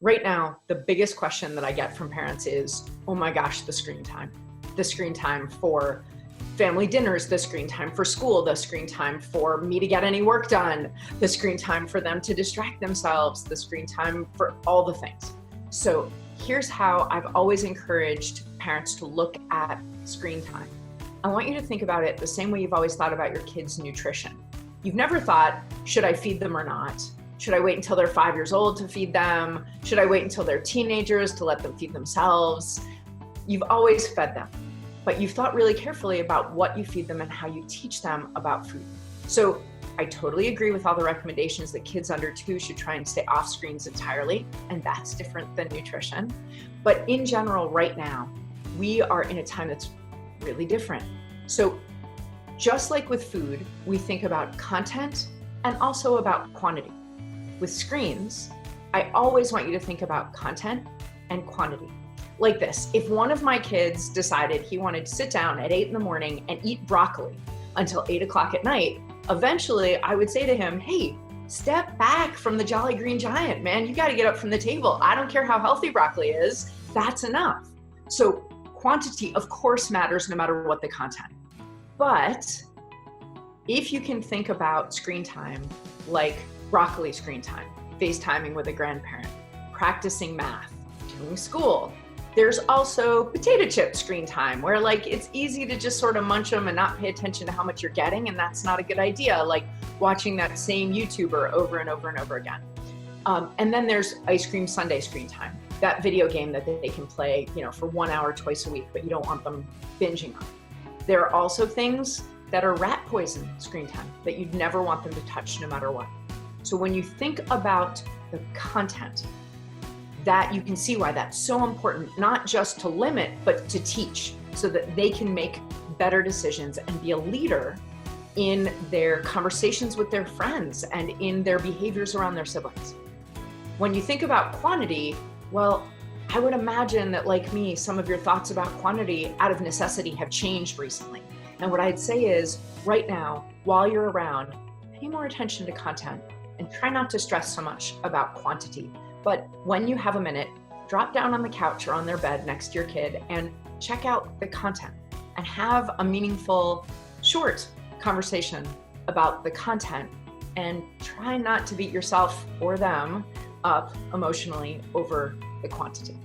Right now, the biggest question that I get from parents is, oh my gosh, the screen time. The screen time for family dinners, the screen time for school, the screen time for me to get any work done, the screen time for them to distract themselves, the screen time for all the things. So here's how I've always encouraged parents to look at screen time. I want you to think about it the same way you've always thought about your kids' nutrition. You've never thought, should I feed them or not? Should I wait until they're 5 years old to feed them? Should I wait until they're teenagers to let them feed themselves? You've always fed them, but you've thought really carefully about what you feed them and how you teach them about food. So I totally agree with all the recommendations that kids under 2 should try and stay off screens entirely, and that's different than nutrition. But in general, right now, we are in a time that's really different. So just like with food, we think about content and also about quantity. With screens, I always want you to think about content and quantity. Like this, if one of my kids decided he wanted to sit down at 8 in the morning and eat broccoli until 8 o'clock at night, eventually I would say to him, hey, step back from the Jolly Green Giant, man. You got to get up from the table. I don't care how healthy broccoli is. That's enough. So quantity, of course, matters no matter what the content. But if you can think about screen time like broccoli screen time, FaceTiming with a grandparent, practicing math, doing school. There's also potato chip screen time where it's easy to just sort of munch them and not pay attention to how much you're getting, and that's not a good idea, like watching that same YouTuber over and over and over again. And then there's ice cream sundae screen time, that video game that they can play, for 1 hour twice a week, but you don't want them binging on. There are also things that are rat poison screen time that you'd never want them to touch no matter what. So when you think about the content, that you can see why that's so important, not just to limit, but to teach so that they can make better decisions and be a leader in their conversations with their friends and in their behaviors around their siblings. When you think about quantity, well, I would imagine that like me, some of your thoughts about quantity out of necessity have changed recently. And what I'd say is right now, while you're around, pay more attention to content and try not to stress so much about quantity. But when you have a minute, drop down on the couch or on their bed next to your kid and check out the content and have a meaningful, short conversation about the content, and try not to beat yourself or them up emotionally over the quantity.